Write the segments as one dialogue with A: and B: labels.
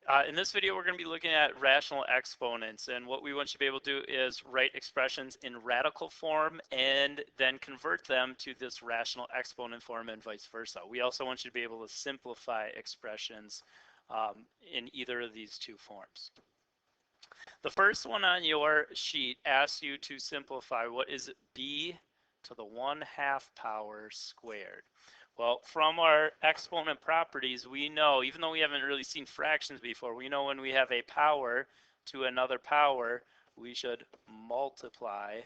A: In this video, we're going to be looking at rational exponents, and what we want you to be able to do is write expressions in radical form and then convert them to this rational exponent form and vice versa. We also want you to be able to simplify expressions in either of these two forms. The first one on your sheet asks you to simplify what is b to the 1/2 power squared. Well, from our exponent properties, we know, even though we haven't really seen fractions before, we know when we have a power to another power, we should multiply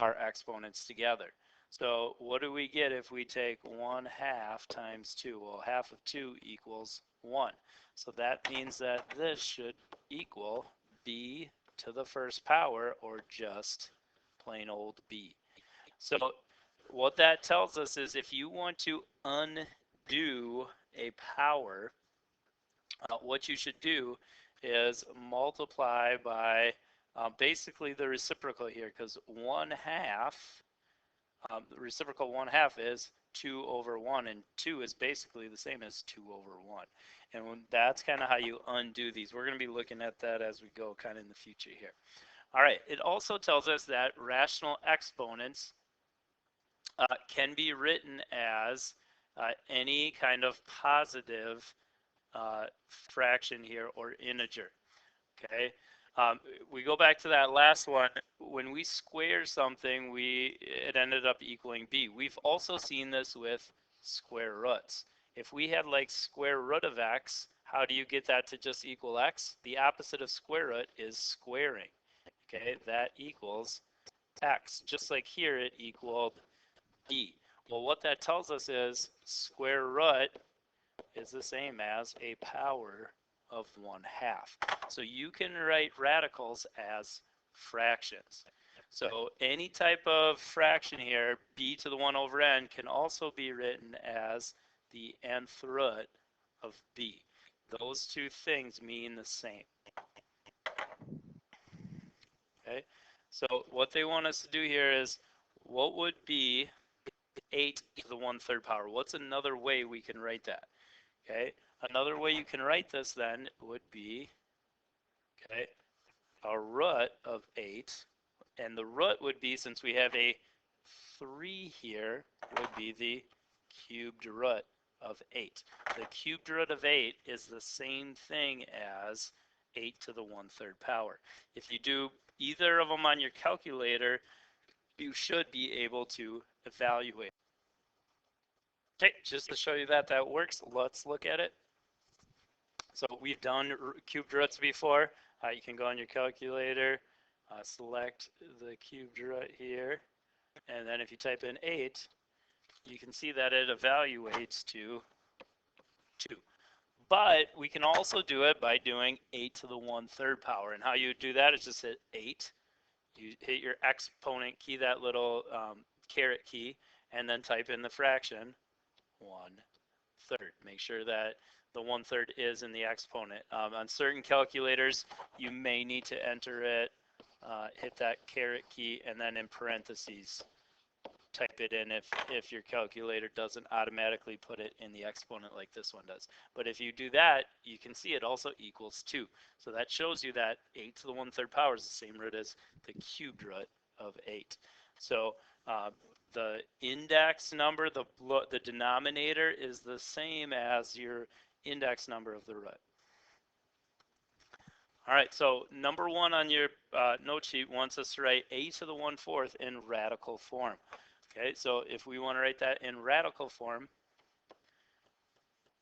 A: our exponents together. So what do we get if we take 1/2 times 2? Well, half of 2 equals 1. So that means that this should equal b to the first power, or just plain old b. So what that tells us is if you want to undo a power, what you should do is multiply by basically the reciprocal here, because 1/2, the reciprocal 1/2 is 2 over 1, and 2 is basically the same as 2 over 1. And that's kind of how you undo these. We're going to be looking at that as we go kind of in the future here. All right, it also tells us that rational exponents can be written as any kind of positive fraction here, or integer. Okay, we go back to that last one. When we square something, it ended up equaling b. We've also seen this with square roots. If we had like square root of x, how do you get that to just equal x? The opposite of square root is squaring. Okay, that equals x. Just like here, it equaled b. Well, what that tells us is square root is the same as a power of 1/2. So you can write radicals as fractions. So any type of fraction here, b to the 1 over n, can also be written as the nth root of b. Those two things mean the same. Okay, so what they want us to do here is, what would be 8 to the 1/3 power? What's another way we can write that? Okay, another way you can write this then would be, okay, a root of 8, and the root would be, since we have a 3 here, would be the cubed root of 8. The cubed root of 8 is the same thing as 8 to the 1/3 power. If you do either of them on your calculator, you should be able to evaluate. Okay, just to show you that that works, let's look at it. So we've done cubed roots before. You can go on your calculator, select the cubed root here, and then if you type in 8, you can see that it evaluates to 2. But we can also do it by doing 8 to the 1/3 power. And how you do that is just hit 8. You hit your exponent key, that little caret key, and then type in the fraction 1/3. Make sure that the 1/3 is in the exponent. On certain calculators, you may need to enter it, hit that caret key, and then in parentheses, type it in if your calculator doesn't automatically put it in the exponent like this one does. But if you do that, you can see it also equals 2. So that shows you that 8 to the 1/3 power is the same root as the cubed root of 8. So the index number, the denominator, is the same as your index number of the root. All right, so number 1 on your note sheet wants us to write a to the 1/4 in radical form. Okay, so if we want to write that in radical form,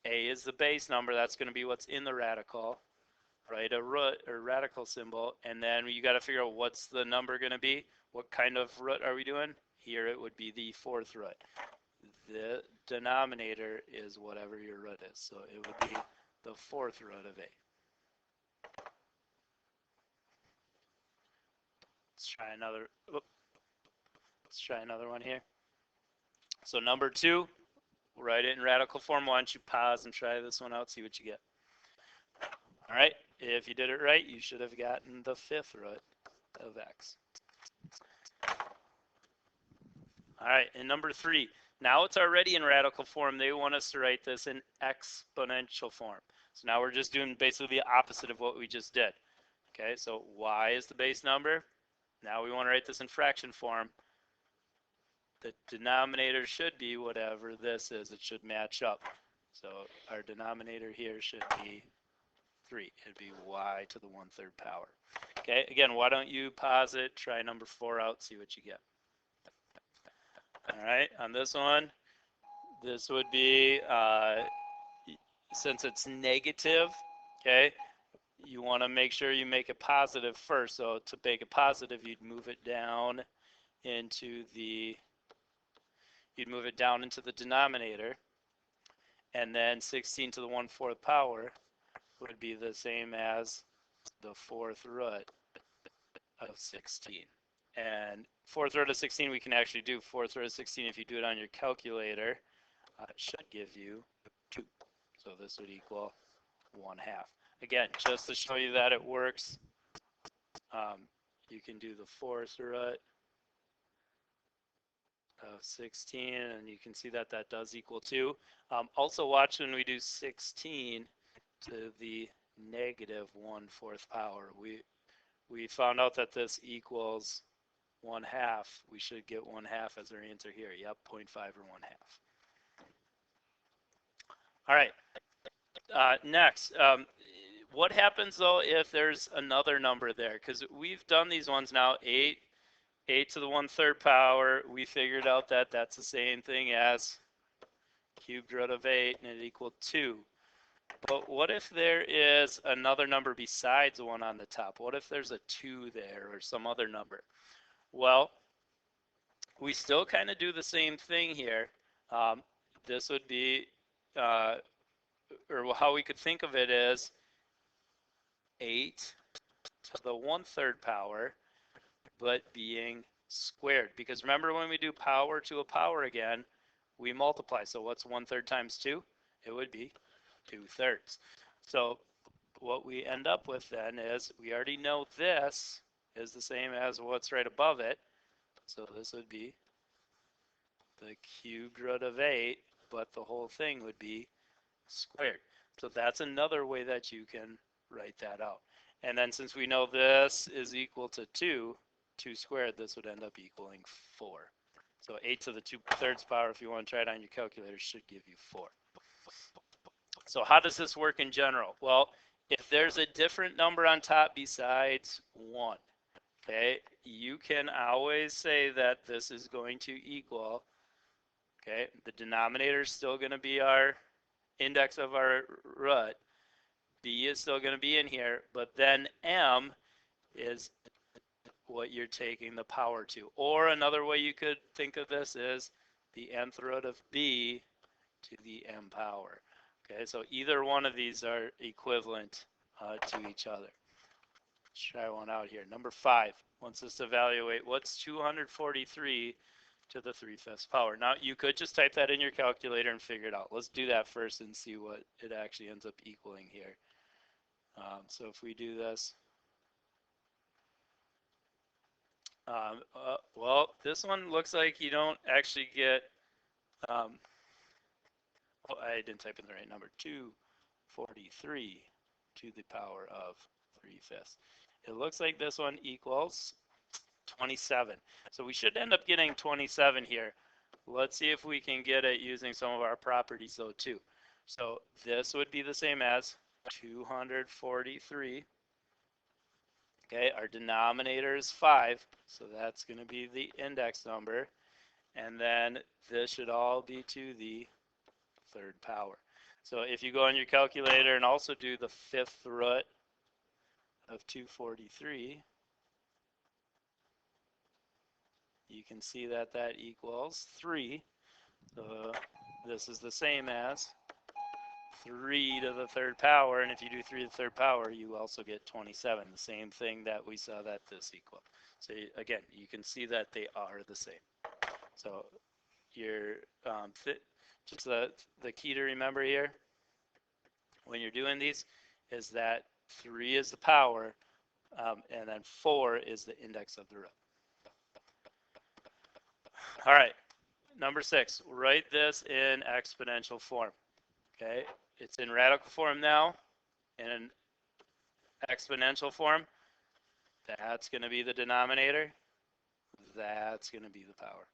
A: a is the base number. That's going to be what's in the radical. Write a root or radical symbol, and then you got to figure out what's the number going to be. What kind of root are we doing? Here it would be the 4th root. The denominator is whatever your root is, so it would be the 4th root of a. Let's try another. Let's try another one here. So number 2, we'll write it in radical form. Why don't you pause and try this one out, see what you get. All right, if you did it right, you should have gotten the 5th root of x. All right, and number 3. Now it's already in radical form. They want us to write this in exponential form. So now we're just doing basically the opposite of what we just did. Okay, so y is the base number. Now we want to write this in fraction form. The denominator should be whatever this is. It should match up. So our denominator here should be 3. It'd be y to the 1/3 power. Okay, again, why don't you pause it, try number 4 out, see what you get. All right, on this one, this would be, since it's negative, okay, you want to make sure you make it positive first. So to make it positive, you'd move it down into the denominator, and then 16 to the 1/4 power would be the same as the 4th root of 16. And 4th root of 16 we can actually do. 4th root of 16, if you do it on your calculator, it should give you 2. So this would equal 1/2. Again, just to show you that it works, you can do the 4th root of 16, and you can see that that does equal 2. Also watch when we do 16 to the negative 1/4 power. We found out that this equals 1/2. We should get 1/2 as our answer here. Yep, 0.5 or 1/2. All right, next. What happens though if there's another number there? Because we've done these ones now, 8 to the 1/3 power. We figured out that that's the same thing as cubed root of 8, and it equaled 2. But what if there is another number besides the one on the top? What if there's a 2 there or some other number? Well, we still kind of do the same thing here. This would be, or how we could think of it is 8 to the 1/3 power, but being squared. Because remember, when we do power to a power again, we multiply. So what's 1/3 times 2? It would be 2/3. So what we end up with then is we already know this is the same as what's right above it. So this would be the cubed root of 8, but the whole thing would be squared. So that's another way that you can write that out. And then since we know this is equal to 2, 2 squared, this would end up equaling 4. So 8 to the 2/3 power, if you want to try it on your calculator, should give you 4. So how does this work in general? Well, if there's a different number on top besides 1, okay, you can always say that this is going to equal, okay, the denominator is still going to be our index of our root. B is still going to be in here, but then M is what you're taking the power to. Or another way you could think of this is the nth root of B to the M power. Okay, so either one of these are equivalent to each other. Let's try one out here. Number 5 wants us to evaluate what's 243 to the 3/5 power. Now, you could just type that in your calculator and figure it out. Let's do that first and see what it actually ends up equaling here. So if we do this, well, this one looks like you don't actually get, oh, I didn't type in the right number, 243 to the power of 3/5. It looks like this one equals 27. So we should end up getting 27 here. Let's see if we can get it using some of our properties though too. So this would be the same as 243. Okay, our denominator is 5, so that's going to be the index number. And then this should all be to the 3rd power. So if you go on your calculator and also do the 5th root of 243, you can see that that equals 3. So this is the same as 3 to the 3rd power, and if you do 3 to the 3rd power, you also get 27, the same thing that we saw that this equal. So again, you can see that they are the same. So your just the key to remember here when you're doing these is that 3 is the power, and then 4 is the index of the root. All right, number 6, write this in exponential form. Okay, it's in radical form now, in an exponential form. That's going to be the denominator. That's going to be the power.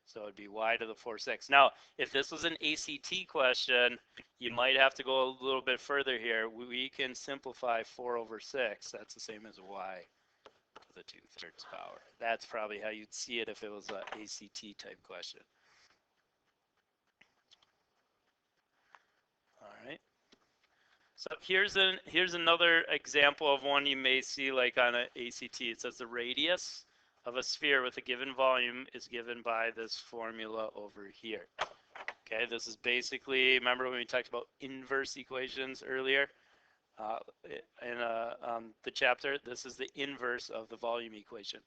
A: So it'd be y to the 4 6. Now, if this was an ACT question, you might have to go a little bit further here. We can simplify 4 over 6. That's the same as y to the 2/3 power. That's probably how you'd see it if it was an ACT type question. All right. So here's another example of one you may see like on an ACT. It says the radius of a sphere with a given volume is given by this formula over here. Okay, this is basically, remember when we talked about inverse equations earlier in the chapter? This is the inverse of the volume equation.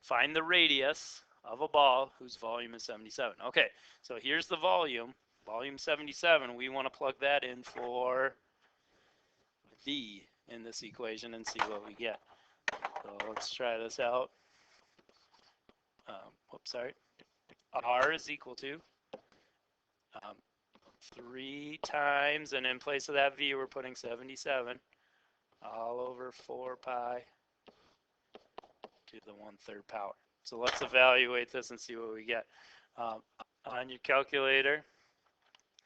A: Find the radius of a ball whose volume is 77. Okay, so here's the volume 77. We want to plug that in for V in this equation and see what we get. So let's try this out. Whoops, sorry. R is equal to 3 times, and in place of that V, we're putting 77 all over 4 pi to the 1/3 power. So let's evaluate this and see what we get. On your calculator,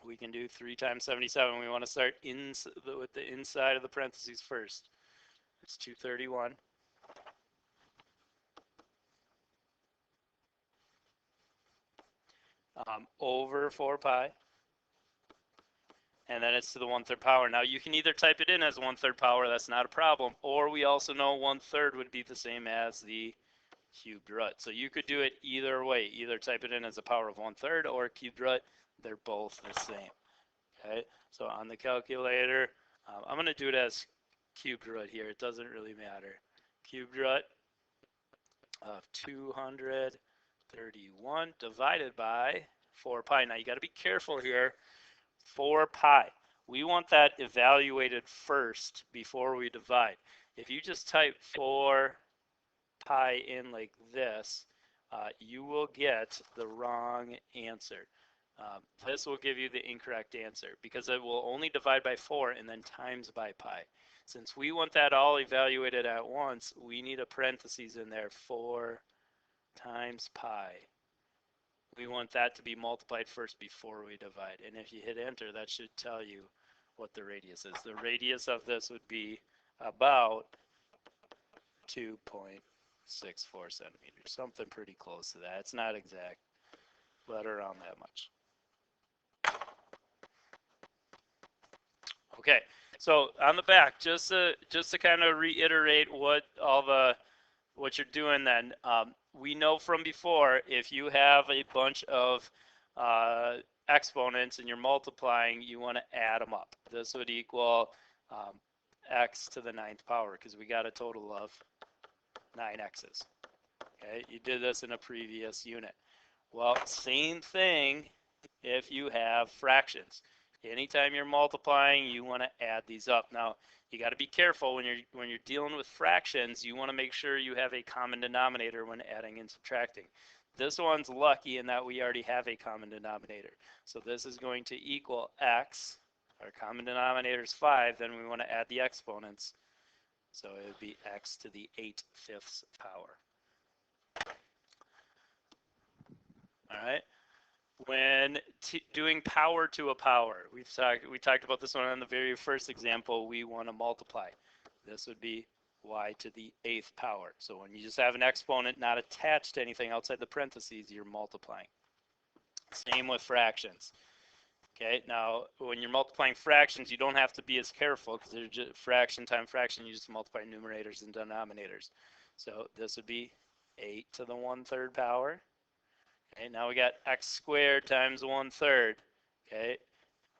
A: we can do 3 times 77. We want to start with the inside of the parentheses first. It's 231. Over 4 pi. And then it's to the 1/3 power. Now you can either type it in as 1/3 power, that's not a problem, or we also know 1/3 would be the same as the cubed root. So you could do it either way, either type it in as a power of 1/3 or cubed root. They're both the same. Okay, so on the calculator, I'm going to do it as cubed root here. It doesn't really matter. Cubed root of 231 divided by 4 pi. Now you got to be careful here. 4 pi. We want that evaluated first before we divide. If you just type 4 pi in like this, you will get the wrong answer. This will give you the incorrect answer because it will only divide by 4 and then times by pi. Since we want that all evaluated at once, we need a parentheses in there, 4 times pi. We want that to be multiplied first before we divide. And if you hit enter, that should tell you what the radius is. The radius of this would be about 2.64 centimeters, something pretty close to that. It's not exact, but around that much. Okay, so on the back, just to kind of reiterate what you're doing then. We know from before, if you have a bunch of exponents and you're multiplying, you want to add them up. This would equal x to the 9th power because we got a total of 9 x's. Okay, you did this in a previous unit. Well, same thing if you have fractions. Anytime you're multiplying, you want to add these up. Now, you got to be careful when you're dealing with fractions. You want to make sure you have a common denominator when adding and subtracting. This one's lucky in that we already have a common denominator. So this is going to equal x. Our common denominator is 5. Then we want to add the exponents. So it would be x to the 8/5 power. All right. When doing power to a power, we talked about this one on the very first example. We want to multiply. This would be y to the 8th power. So when you just have an exponent not attached to anything outside the parentheses, you're multiplying. Same with fractions. Okay, now when you're multiplying fractions, you don't have to be as careful because they're just fraction times fraction. You just multiply numerators and denominators. So this would be 8 to the 1/3 power. Okay, now we got x squared times 1/3. Okay,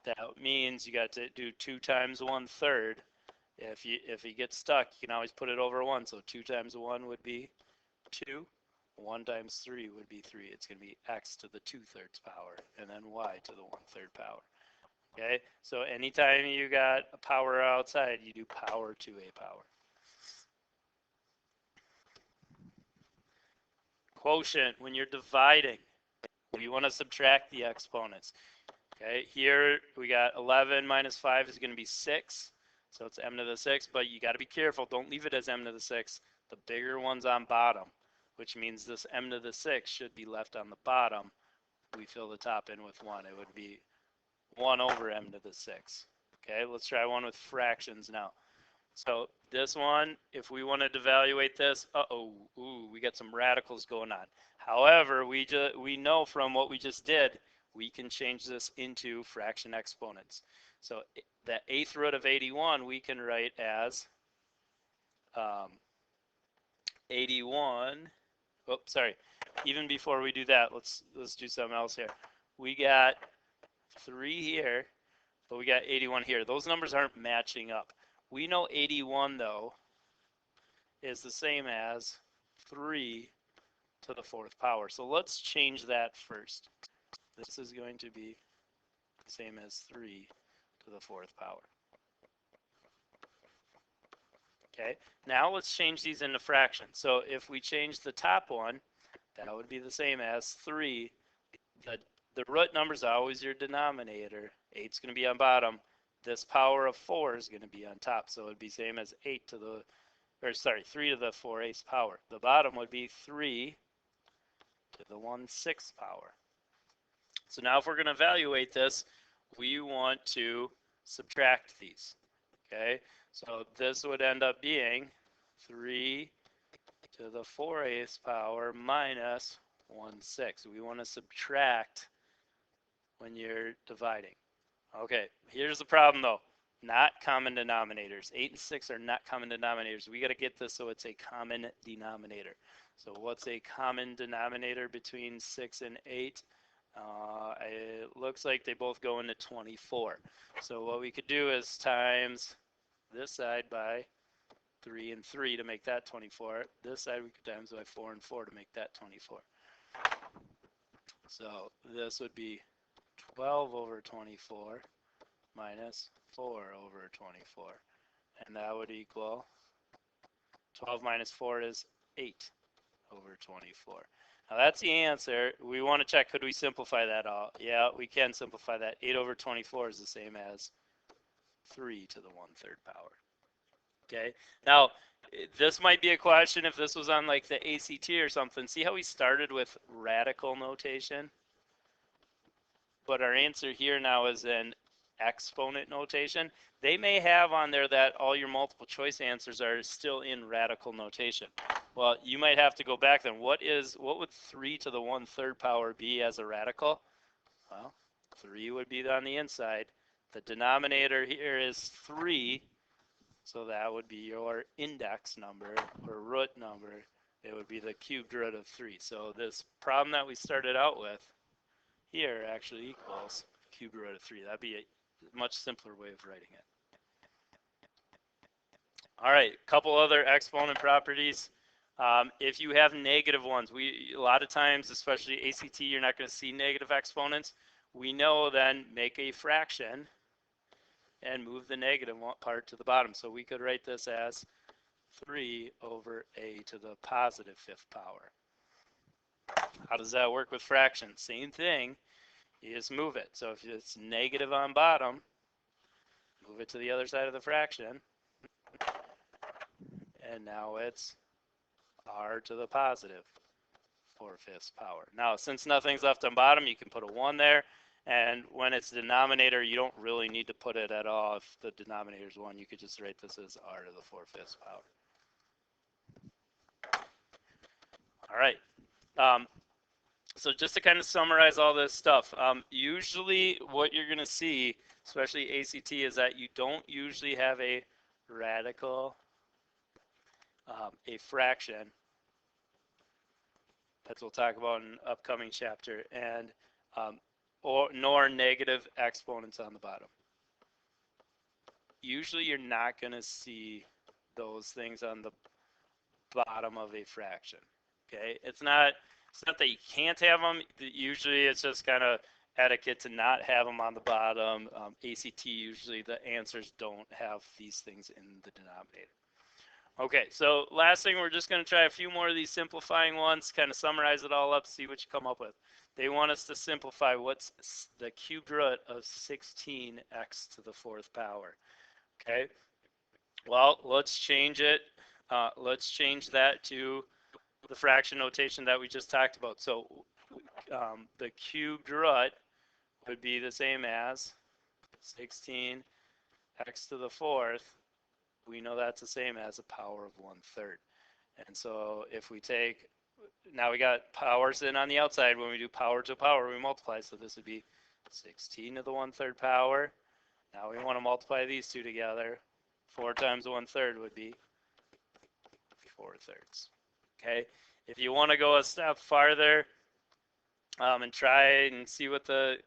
A: that means you got to do 2 times 1/3. If you get stuck, you can always put it over 1. So 2 times 1 would be 2. 1 times 3 would be 3. It's going to be x to the 2/3 power, and then y to the 1/3 power. Okay, so anytime you got a power outside, you do power to a power. Quotient, when you're dividing, We want to subtract the exponents. Okay, here we got 11 minus 5 is going to be 6. So it's m to the 6, but you got to be careful. Don't leave it as m to the 6. The bigger one's on bottom, which means this m to the 6 should be left on the bottom. We fill the top in with 1. It would be 1 over m to the 6. Okay, let's try one with fractions now. So this one, if we wanted to evaluate this, we got some radicals going on. However, we know from what we just did, we can change this into fraction exponents. So the 8th root of 81 we can write as 81. Oh, sorry. Even before we do that, let's do something else here. We got 3 here, but we got 81 here. Those numbers aren't matching up. We know 81, though, is the same as 3 to the 4th power. So let's change that first. This is going to be the same as 3 to the 4th power. Okay, now let's change these into fractions. So if we change the top one, that would be the same as 3. The root number is always your denominator. 8's going to be on bottom. This power of 4 is going to be on top. So it would be same as 3 to the 4/8 power. The bottom would be 3 to the 1/6 power. So now if we're going to evaluate this, we want to subtract these. Okay, so this would end up being 3 to the 4/8 power minus 1/6. We want to subtract when you're dividing. Okay, here's the problem though. Not common denominators. 8 and 6 are not common denominators. We got to get this so it's a common denominator. So what's a common denominator between 6 and 8? It looks like they both go into 24. So what we could do is times this side by 3 and 3 to make that 24. This side we could times by 4 and 4 to make that 24. So this would be 12 over 24 minus 4 over 24. And that would equal 12 minus 4 is 8 over 24. Now that's the answer. We want to check, could we simplify that all? Yeah, we can simplify that. 8 over 24 is the same as 3 to the 1/3 power. Okay, now this might be a question if this was on like the ACT or something. See how we started with radical notation? But our answer here now is in exponent notation. They may have on there that all your multiple choice answers are still in radical notation. Well, you might have to go back then. What would 3 to the 1/3 power be as a radical? Well, 3 would be on the inside. The denominator here is 3, so that would be your index number or root number. It would be the cubed root of 3. So this problem that we started out with here actually equals cubed root of 3. That'd be a much simpler way of writing it. All right, a couple other exponent properties. If you have negative ones, a lot of times, especially ACT, you're not going to see negative exponents. We know then make a fraction and move the negative part to the bottom. So we could write this as 3 over a to the positive 5th power. How does that work with fractions? Same thing. You just move it. So if it's negative on bottom, move it to the other side of the fraction. And now it's r to the positive 4/5 power. Now, since nothing's left on bottom, you can put a 1 there. And when it's denominator, you don't really need to put it at all. If the denominator is 1, you could just write this as r to the 4/5 power. All right. So just to kind of summarize all this stuff, usually what you're going to see, especially ACT, is that you don't usually have a radical, a fraction, as we'll talk about in an upcoming chapter, and nor negative exponents on the bottom. Usually you're not going to see those things on the bottom of a fraction. Okay, it's not that you can't have them. Usually it's just kind of etiquette to not have them on the bottom. ACT, usually the answers don't have these things in the denominator. Okay, so last thing, we're just going to try a few more of these simplifying ones, kind of summarize it all up, see what you come up with. They want us to simplify what's the cubed root of 16x to the fourth power. Okay, well, let's change it. Let's change that to the fraction notation that we just talked about. So the cubed root would be the same as 16x to the fourth. We know that's the same as a power of 1/3. And so if we take, now we got powers in on the outside. When we do power to power, we multiply. So this would be 16 to the 1/3 power. Now we want to multiply these two together. 4 times 1/3 would be 4/3. Okay. If you want to go a step farther and try and see what the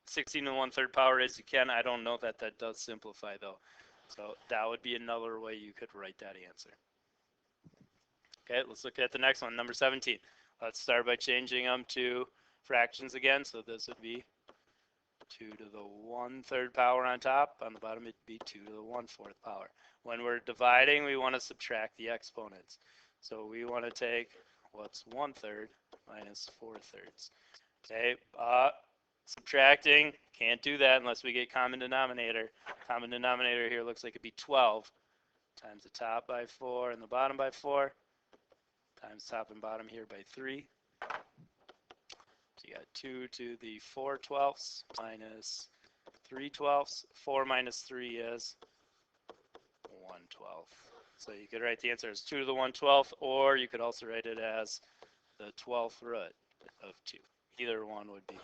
A: 16 to the 1/3 power is, you can. I don't know that that does simplify though. So that would be another way you could write that answer. Okay, let's look at the next one, number 17. Let's start by changing them to fractions again. So this would be 2 to the 1/3 power on top. On the bottom, it'd be 2 to the 1/4 power. When we're dividing, we want to subtract the exponents. So we want to take what's 1/3 minus 4/3. Okay, subtracting, can't do that unless we get common denominator. Common denominator here looks like it'd be 12 times the top by 4 and the bottom by 4 times top and bottom here by 3. So you got 2 to the 4/12 minus 3/12. 4 minus 3 is 1/12. So you could write the answer as 2 to the 1/12, or you could also write it as the 12th root of 2. Either one would be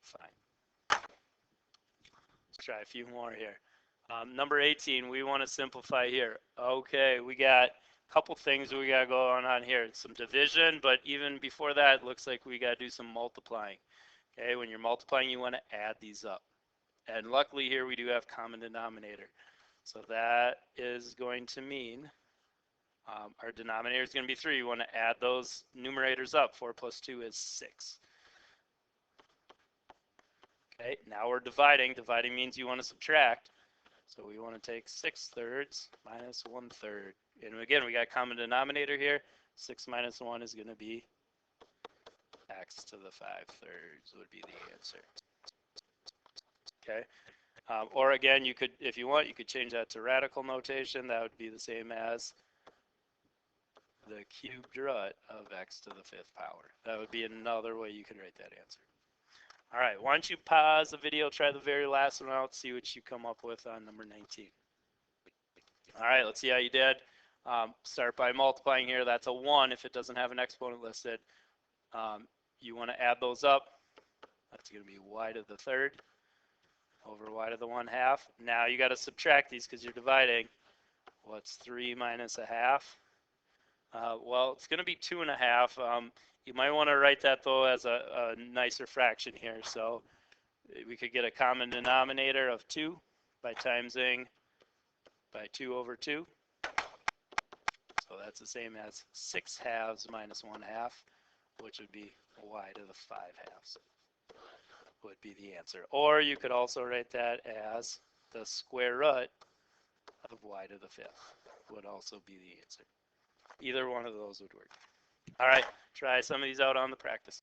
A: fine. Let's try a few more here. Number 18, we want to simplify here. Okay, we got a couple things we got going on here. Some division, but even before that, it looks like we got to do some multiplying. Okay, when you're multiplying, you want to add these up. And luckily here we do have common denominator. So that is going to mean our denominator is going to be 3. You want to add those numerators up. 4 plus 2 is 6. Okay, now we're dividing. Dividing means you want to subtract. So we want to take 6/3 minus 1/3. And again, we got common denominator here. 6 minus 1 is going to be x to the 5/3 would be the answer. Okay. Or again, you could, if you want, you could change that to radical notation. That would be the same as the cubed root of x to the 5th power. That would be another way you could write that answer. All right, why don't you pause the video, try the very last one out, see what you come up with on number 19. All right, let's see how you did. Start by multiplying here. That's a 1 if it doesn't have an exponent listed. You want to add those up. That's going to be y to the 3rd over y to the 1/2. Now you got to subtract these because you're dividing. What's 3 minus 1/2? Well, it's going to be 2 1/2. You might want to write that though as a nicer fraction here. So we could get a common denominator of 2 by timesing by 2 over 2. So that's the same as 6/2 minus 1/2, which would be y to the 5/2 would be the answer. Or you could also write that as the square root of y to the 5th would also be the answer. Either one of those would work. All right, try some of these out on the practice.